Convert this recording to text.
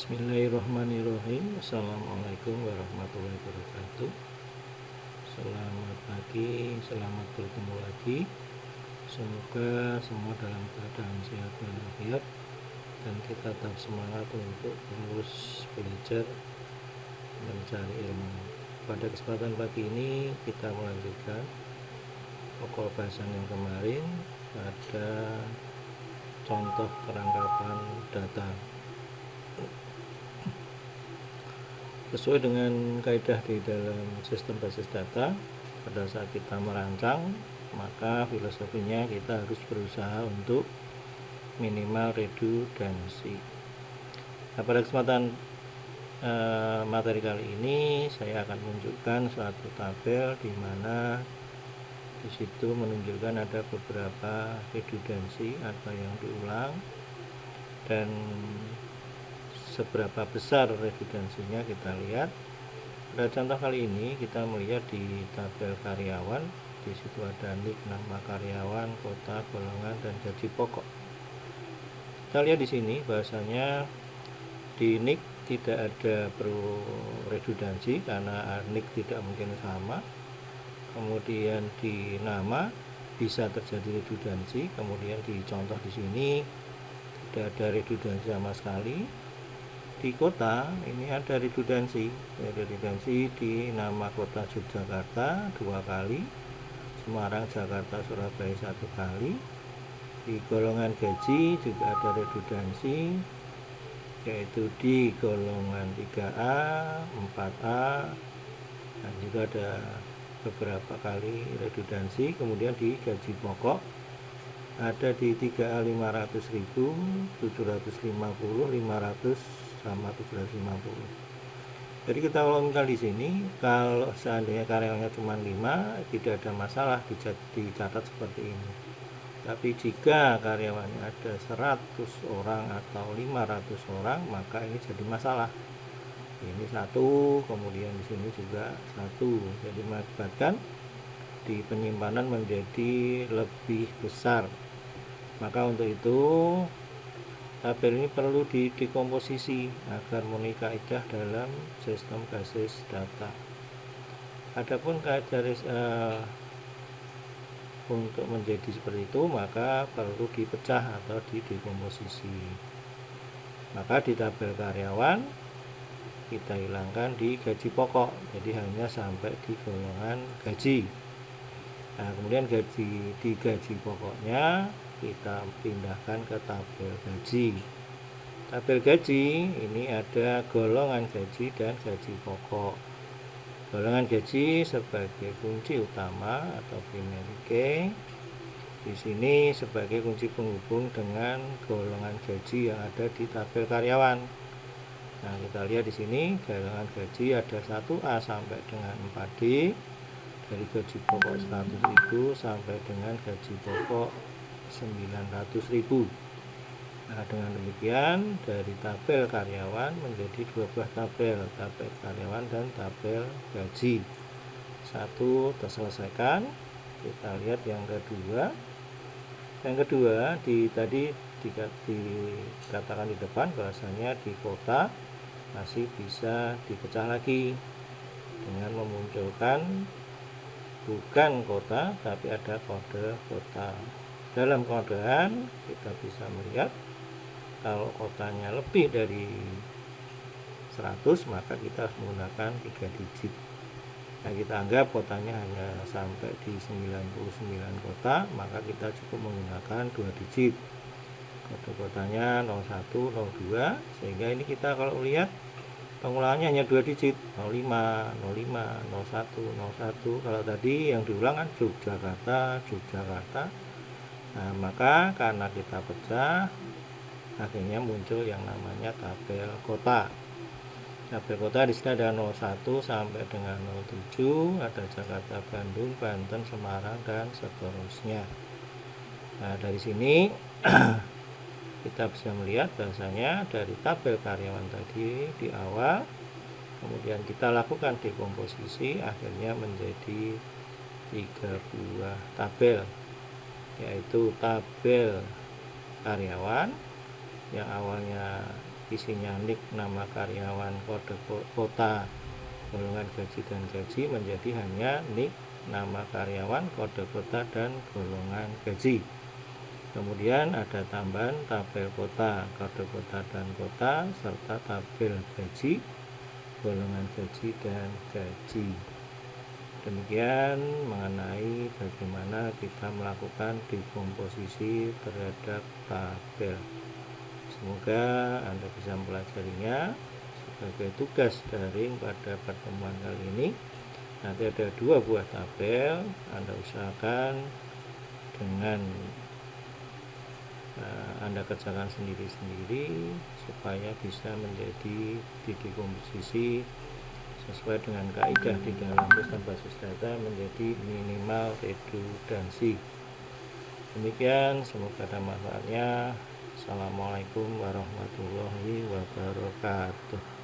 Bismillahirrahmanirrahim. Assalamualaikum warahmatullahi wabarakatuh. Selamat pagi, selamat bertemu lagi. Semoga semua dalam keadaan sehat walafiat dan kita tetap semangat untuk terus belajar mencari ilmu. Pada kesempatan pagi ini kita melanjutkan pokok bahasan yang kemarin pada contoh perangkapan data. Sesuai dengan kaidah di dalam sistem basis data, pada saat kita merancang, maka filosofinya kita harus berusaha untuk minimal redundansi. Nah, pada kesempatan materi kali ini saya akan menunjukkan suatu tabel di mana di situ menunjukkan ada beberapa redundansi atau yang diulang dan seberapa besar redundansinya kita lihat. Pada contoh kali ini kita melihat di tabel karyawan, di situ ada NIK, nama karyawan, kota, golongan, dan gaji pokok. Kita lihat di sini bahasanya di NIK tidak ada perlu redundansi karena NIK tidak mungkin sama. Kemudian di nama bisa terjadi redundansi, kemudian di contoh di sini tidak ada redundansi sama sekali. Di kota ini ada redundansi di nama kota Yogyakarta 2 kali, Semarang, Jakarta, Surabaya 1 kali. Di golongan gaji juga ada redundansi, yaitu di golongan 3A, 4A, dan juga ada beberapa kali redundansi. Kemudian di gaji pokok ada di 3A 500.000, 750, 500 sama 750. Jadi kita kalau misal di sini, kalau seandainya karyawannya cuma 5, tidak ada masalah dicatat seperti ini. Tapi jika karyawannya ada 100 orang atau 500 orang, maka ini jadi masalah. Ini 1, kemudian di sini juga 1. Jadi mengakibatkan di penyimpanan menjadi lebih besar. Maka untuk itu tabel ini perlu didekomposisi agar memenuhi kaidah dalam sistem basis data. Adapun kaidah untuk menjadi seperti itu maka perlu dipecah atau didekomposisi. Maka di tabel karyawan kita hilangkan di gaji pokok, jadi hanya sampai di golongan gaji. Nah, kemudian di gaji pokoknya kita pindahkan ke tabel gaji. Tabel gaji ini ada golongan gaji dan gaji pokok. Golongan gaji sebagai kunci utama atau primary key. Di sini sebagai kunci penghubung dengan golongan gaji yang ada di tabel karyawan. Nah, kita lihat di sini golongan gaji ada 1A sampai dengan 4D. Dari gaji pokok 100.000 sampai dengan gaji pokok 900.000. Nah, dengan demikian dari tabel karyawan menjadi 2 buah tabel karyawan dan tabel gaji. 1 terselesaikan. Kita lihat yang kedua. Yang kedua tadi dikatakan di depan bahwasanya di kota masih bisa dipecah lagi dengan memunculkan bukan kota tapi ada kode kota. Dalam kodean kita bisa melihat kalau kotanya lebih dari 100 maka kita harus menggunakan 3 digit. Nah, kita anggap kotanya hanya sampai di 99 kota, maka kita cukup menggunakan 2 digit. Kode kotanya 01, 02, sehingga ini kita kalau lihat pengulangannya hanya 2 digit, 05, 05, 01, 01. Kalau tadi yang diulang kan Yogyakarta. Nah, maka karena kita pecah, akhirnya muncul yang namanya tabel kota. Tabel kota di sini ada 01 sampai dengan 07, ada Jakarta, Bandung, Banten, Semarang, dan seterusnya. Nah, dari sini kita bisa melihat bahasanya dari tabel karyawan tadi di awal, kemudian kita lakukan dekomposisi, akhirnya menjadi 3 buah tabel, yaitu tabel karyawan yang awalnya isinya nik, nama karyawan, kode kota, golongan gaji dan gaji menjadi hanya nik, nama karyawan, kode kota, dan golongan gaji. Kemudian ada tambahan tabel kota, kode kota dan kota, serta tabel gaji, golongan gaji, dan gaji. Demikian mengenai bagaimana kita melakukan dekomposisi terhadap tabel. Semoga Anda bisa mempelajarinya sebagai tugas daring pada pertemuan kali ini. Nanti ada 2 buah tabel, Anda usahakan dengan Anda kerjakan sendiri-sendiri supaya bisa menjadi dekomposisi sesuai dengan kaidah di dalam sistem basis data menjadi minimal redundansi. Demikian, semoga ada manfaatnya. Assalamualaikum warahmatullahi wabarakatuh.